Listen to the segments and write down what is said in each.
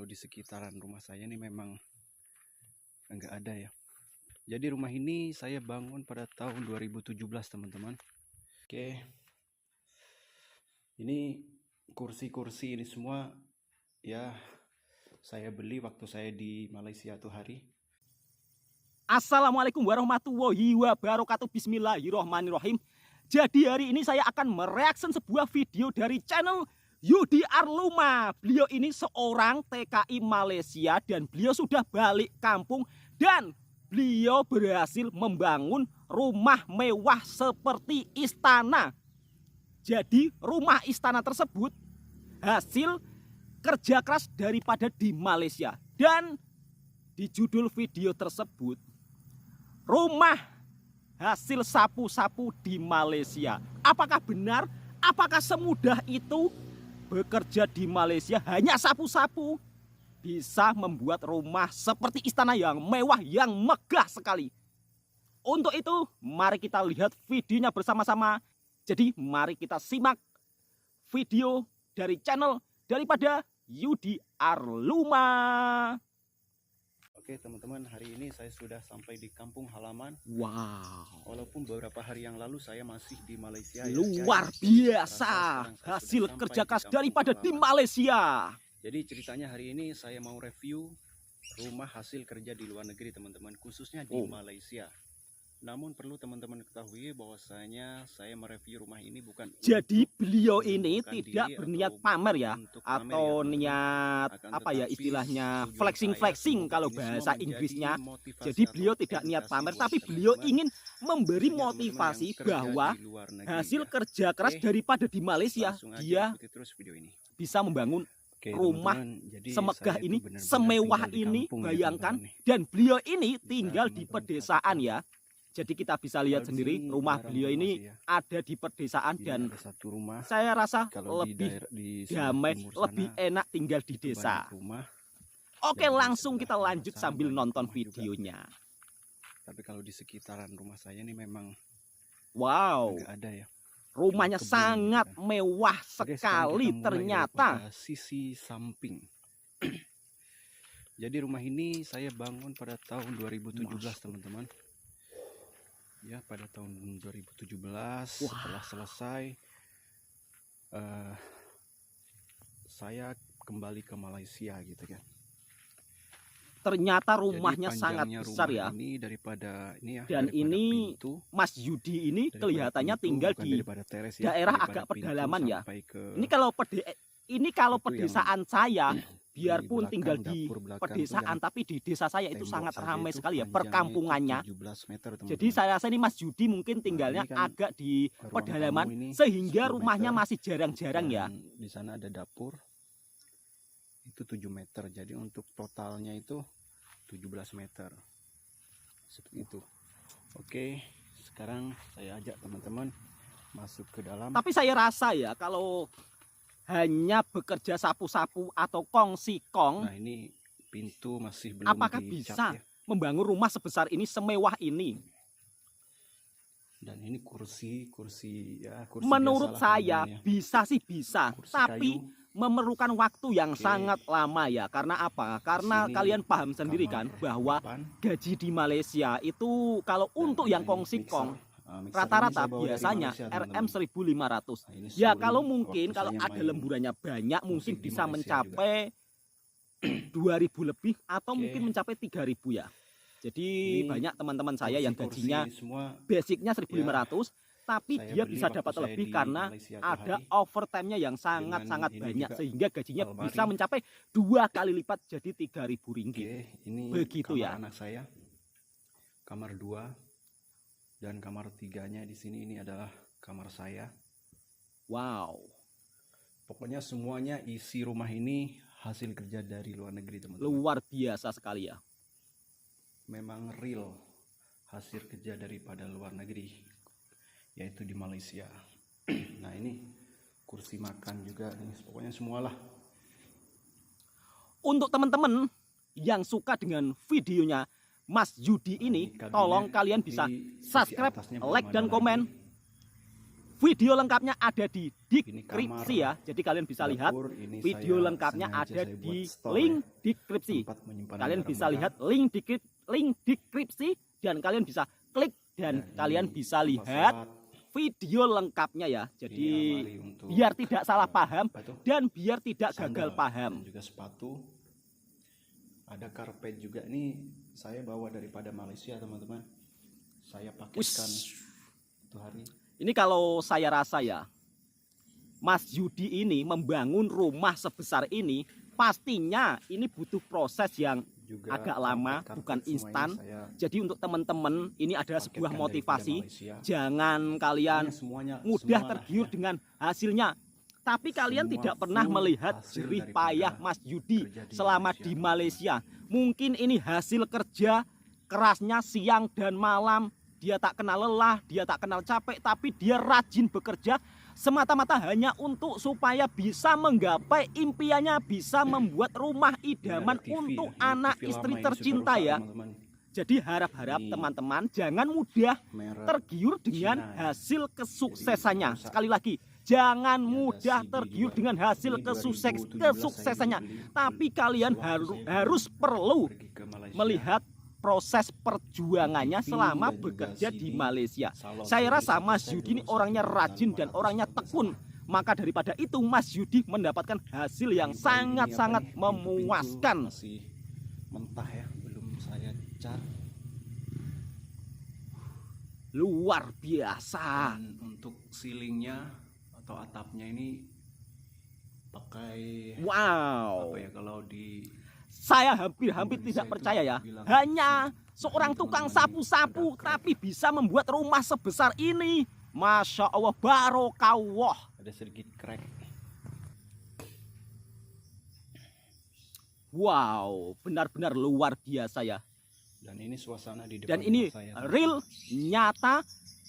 kalau di sekitaran rumah saya ini memang enggak ada ya. Jadi rumah ini saya bangun pada tahun 2017 teman-teman. Oke, ini kursi-kursi ini semua ya saya beli waktu saya di Malaysia tuh hari. Assalamualaikum warahmatullahi wabarakatuh. Bismillahirrohmanirrohim. Jadi hari ini saya akan mereaction sebuah video dari channel Yudi Arluma. Beliau ini seorang TKI Malaysia dan beliau sudah balik kampung dan beliau berhasil membangun rumah mewah seperti istana. Jadi rumah istana tersebut hasil kerja keras daripada di Malaysia. Dan di judul video tersebut, rumah hasil sapu-sapu di Malaysia. Apakah benar? Apakah semudah itu bekerja di Malaysia hanya sapu-sapu bisa membuat rumah seperti istana yang mewah, yang megah sekali? Untuk itu, mari kita lihat videonya bersama-sama. Jadi, mari kita simak video dari channel daripada Yudi Arluma. Oke teman-teman, hari ini saya sudah sampai di kampung halaman. Wow, Walaupun beberapa hari yang lalu saya masih di Malaysia. luar biasa hasil kerja keras daripada di Malaysia. Jadi ceritanya hari ini saya mau review rumah hasil kerja di luar negeri teman-teman, khususnya di Malaysia. Namun perlu teman-teman ketahui bahwasanya saya mereview rumah ini bukan. Jadi beliau ini tidak berniat pamer ya, atau niat apa ya istilahnya flexing kalau bahasa Inggrisnya. Jadi beliau tidak niat pamer, tapi beliau ingin memberi motivasi bahwa hasil kerja keras daripada di Malaysia dia bisa membangun rumah semegah ini, semewah ini, bayangkan. Dan beliau ini tinggal di pedesaan ya. Jadi kita bisa lihat sendiri rumah beliau ini ada di pedesaan dan saya rasa lebih damai, lebih enak tinggal di desa. Oke, langsung kita lanjut sambil nonton videonya. Tapi kalau di sekitaran rumah saya ini memang wow, ada ya. Rumahnya sangat mewah sekali ternyata. Sisi samping. Jadi rumah ini saya bangun pada tahun 2017 teman-teman. Ya, pada tahun 2017 setelah selesai saya kembali ke Malaysia gitu kan. Ternyata rumahnya sangat besar ya. Ini daripada ini ya. Dan ini pintu, Mas Yudi ini kelihatannya tinggal di daerah agak pedalaman ya. Ini kalau pedesaan saya, biarpun tinggal di pedesaan, tapi di desa saya itu sangat ramai sekali ya perkampungannya. Jadi saya rasa ini Mas Yudi mungkin tinggalnya agak di pedalaman sehingga rumahnya masih jarang-jarang ya. Di sana ada dapur itu 7 meter. Jadi untuk totalnya itu 17 meter. Seperti itu. Oke, sekarang saya ajak teman-teman masuk ke dalam. Tapi saya rasa ya kalau hanya bekerja sapu-sapu atau kong-si-kong. Nah, ini pintu masih belum apakah bisa ya, membangun rumah sebesar ini, semewah ini? Dan ini kursi ya, kursi menurut saya namanya. Bisa sih bisa, kursi tapi kayu. Memerlukan waktu yang sangat lama ya. Karena apa? Karena kalian paham sendiri kan bahwa gaji di Malaysia itu kalau untuk yang kong-si-kong rata-rata biasanya RM 1.500. Ya kalau mungkin kalau ada lemburannya banyak mungkin bisa mencapai 2.000 lebih atau mungkin mencapai 3.000 ya. Jadi banyak teman-teman saya yang gajinya basicnya 1.500 tapi dia bisa dapat lebih karena ada overtime-nya yang sangat-sangat banyak sehingga gajinya bisa mencapai 2 kali lipat jadi 3.000 ringgit. Ini begitu ya. Anak saya kamar 2 dan kamar 3-nya di sini ini adalah kamar saya. Wow. Pokoknya semuanya isi rumah ini hasil kerja dari luar negeri teman-teman. Luar biasa sekali ya. Memang real hasil kerja daripada luar negeri, yaitu di Malaysia. Nah ini kursi makan juga, ini pokoknya semualah. Untuk teman-teman yang suka dengan videonya Mas Yudi ini, tolong kalian bisa subscribe, like dan komen. Video lengkapnya ada di Ini deskripsi kamar, ya. Jadi kalian bisa lihat dapur. Ini video saya lengkapnya sengaja ada saya buat di store link ya, deskripsi. tempat menyimpan Kalian bisa barang-barang. lihat link deskripsi dan kalian bisa klik dan Ya, kalian ini bisa tempat lihat sholat. video lengkapnya ya. Ini Jadi almari untuk biar tidak salah paham apa itu? dan biar tidak Sandal gagal paham. dan juga sepatu. Ada karpet juga, ini saya bawa daripada Malaysia teman-teman. Saya paketkan itu hari. Ini kalau saya rasa ya, Mas Yudi ini membangun rumah sebesar ini pastinya ini butuh proses yang Juga agak lama, karpet-karpet bukan semuanya instan. saya Jadi untuk teman-teman ini ada sebuah paketkan motivasi. daripada Malaysia. Jangan kalian Pokoknya semuanya mudah semua tergiur ya. dengan hasilnya. Tapi kalian Semua tidak pernah full melihat hasil jerih daripada payah Mas Yudi kerja di selama Malaysia. di Malaysia. Mungkin ini hasil kerja kerasnya siang dan malam. Dia tak kenal lelah, dia tak kenal capek, tapi dia rajin bekerja semata-mata hanya untuk supaya bisa menggapai impiannya, bisa membuat rumah Ini idaman ada TV, untuk ini anak TV istri lama, ini tercinta super rusak, ya. teman-teman. Jadi harap-harap Ini teman-teman jangan mudah Merek tergiur dengan Cina ya. hasil kesuksesannya. Jadi, rusak. Sekali lagi, jangan Ini ada mudah CD tergiur juga. dengan hasil Ini 2017 kesuksesannya. saya beli. Tapi kalian Sewaktu saya harus perlu pergi ke Malaysia. melihat proses perjuangannya TV selama dan juga bekerja CD. di Malaysia. Salon Saya CD rasa satu Mas saya Yudi ini dulu orangnya 1 rajin juta dan 500 orangnya kalau tekun. Maka daripada itu Mas Yudi mendapatkan hasil yang Ini sangat-sangat apa nih? memuaskan. Pintu masih mentah ya, belum saya cat. Luar biasa. Dan untuk ceilingnya atau atapnya ini pakai Wow. apa ya, kalau di Saya hampir-hampir Indonesia tidak itu percaya ya. bilang Hanya sih, seorang ini tukang teman-teman sapu-sapu udah crack. tapi bisa membuat rumah sebesar ini. Masya Allah, barokawah. ada sedikit crack. Wow, benar-benar luar biasa ya. Dan ini suasana di depan Dan ini rumah saya, real, nyata.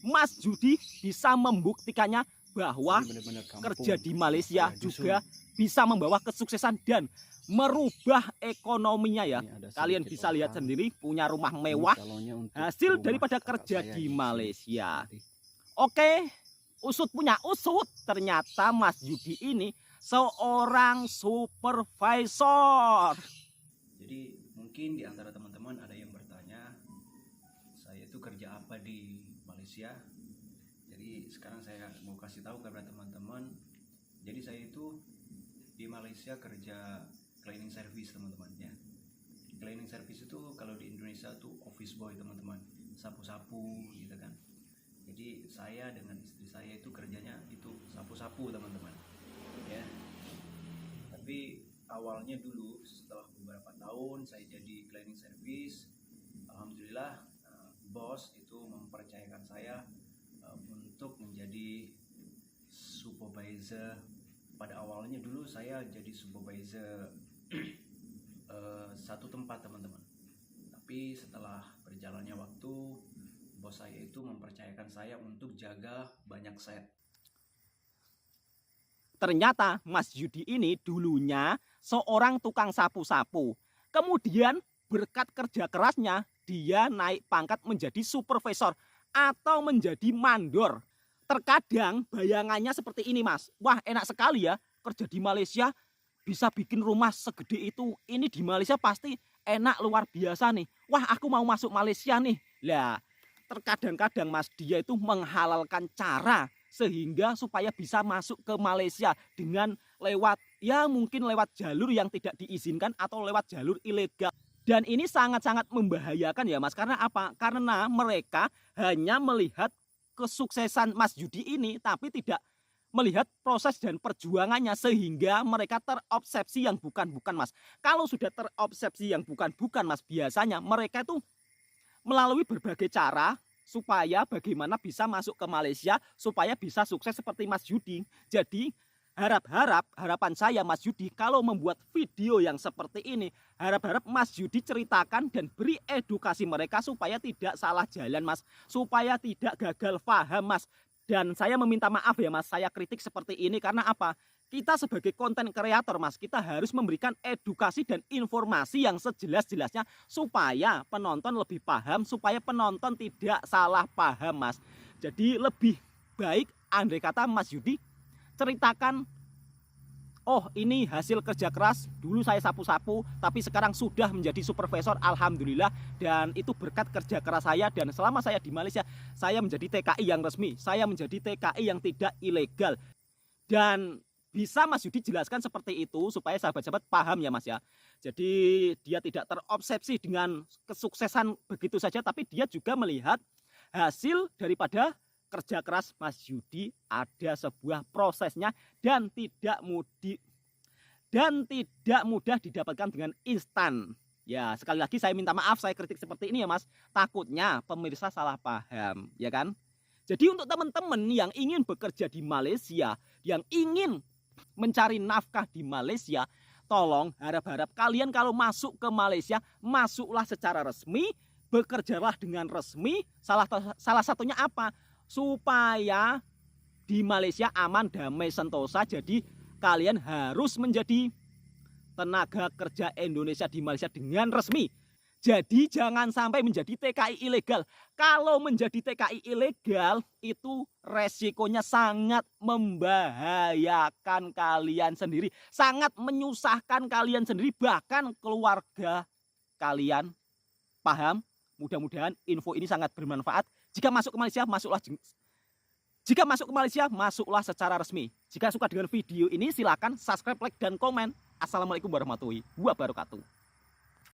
Mas Yudi bisa membuktikannya bahwa Ini benar-benar kampung. kerja di Malaysia Ya, dusun. juga bisa membawa kesuksesan dan merubah ekonominya ya. Ini ada Kalian sedikit bisa lihat otak. sendiri, punya rumah Ini mewah, calonnya untuk hasil rumah daripada kakak kerja saya di sini. Malaysia. Nanti. Oke, usut punya usut. Ternyata Mas Yudi ini seorang supervisor. Jadi mungkin di antara teman-teman ada yang bertanya, saya itu kerja apa di Malaysia? Jadi sekarang saya mau kasih tahu kepada teman-teman. Jadi saya itu di Malaysia kerja cleaning service teman-teman ya. Cleaning service itu kalau di Indonesia tuh office boy teman-teman, sapu-sapu gitu kan. Jadi saya dengan istri saya itu kerjanya itu sapu-sapu teman-teman ya. Tapi awalnya dulu setelah beberapa tahun saya jadi cleaning service, alhamdulillah bos itu mempercayakan saya untuk menjadi supervisor. Pada awalnya dulu saya jadi supervisor satu tempat teman-teman. Tapi setelah berjalannya waktu, bos saya itu mempercayakan saya untuk jaga banyak set. Ternyata Mas Yudi ini dulunya seorang tukang sapu-sapu. Kemudian berkat kerja kerasnya dia naik pangkat menjadi supervisor atau menjadi mandor. Terkadang bayangannya seperti ini Mas. Wah enak sekali ya kerja di Malaysia, bisa bikin rumah segede itu. Ini di Malaysia pasti enak luar biasa nih. Wah aku mau masuk Malaysia nih. Lah terkadang-kadang Mas dia itu menghalalkan cara sehingga supaya bisa masuk ke Malaysia dengan lewat ya mungkin lewat jalur yang tidak diizinkan atau lewat jalur ilegal. Dan ini sangat-sangat membahayakan ya Mas. Karena apa? Karena mereka hanya melihat kesuksesan Mas Yudi ini tapi tidak melihat proses dan perjuangannya sehingga mereka terobsesi yang bukan-bukan Mas. Kalau sudah terobsesi yang bukan-bukan Mas, biasanya mereka itu melalui berbagai cara supaya bagaimana bisa masuk ke Malaysia supaya bisa sukses seperti Mas Yudi. Jadi harapan saya Mas Yudi kalau membuat video yang seperti ini, harap-harap Mas Yudi ceritakan dan beri edukasi mereka supaya tidak salah jalan Mas, supaya tidak gagal paham Mas. Dan saya meminta maaf ya Mas, saya kritik seperti ini karena apa? Kita sebagai konten kreator Mas, kita harus memberikan edukasi dan informasi yang sejelas-jelasnya supaya penonton lebih paham, supaya penonton tidak salah paham Mas. Jadi lebih baik andai kata Mas Yudi ceritakan, oh ini hasil kerja keras, dulu saya sapu-sapu tapi sekarang sudah menjadi supervisor, alhamdulillah, dan itu berkat kerja keras saya. Dan selama saya di Malaysia, saya menjadi TKI yang resmi, saya menjadi TKI yang tidak ilegal. Dan bisa Mas Yudi jelaskan seperti itu supaya sahabat-sahabat paham ya Mas ya. Jadi dia tidak terobsesi dengan kesuksesan begitu saja, tapi dia juga melihat hasil daripada kerja keras Mas Yudi, ada sebuah prosesnya dan tidak mudah didapatkan dengan instan. Ya, sekali lagi saya minta maaf saya kritik seperti ini ya Mas. Takutnya pemirsa salah paham, ya kan? Jadi untuk teman-teman yang ingin bekerja di Malaysia, yang ingin mencari nafkah di Malaysia, tolong harap-harap kalian kalau masuk ke Malaysia, masuklah secara resmi, bekerjalah dengan resmi. Salah satunya apa? Supaya di Malaysia aman, damai, sentosa. Jadi kalian harus menjadi tenaga kerja Indonesia di Malaysia dengan resmi. Jadi jangan sampai menjadi TKI ilegal. Kalau menjadi TKI ilegal itu resikonya sangat membahayakan kalian sendiri, sangat menyusahkan kalian sendiri, bahkan keluarga kalian. Paham? Mudah-mudahan info ini sangat bermanfaat. Jika masuk ke Malaysia, masuklah secara resmi. Jika suka dengan video ini, silakan subscribe, like, dan komen. Assalamualaikum warahmatullahi wabarakatuh.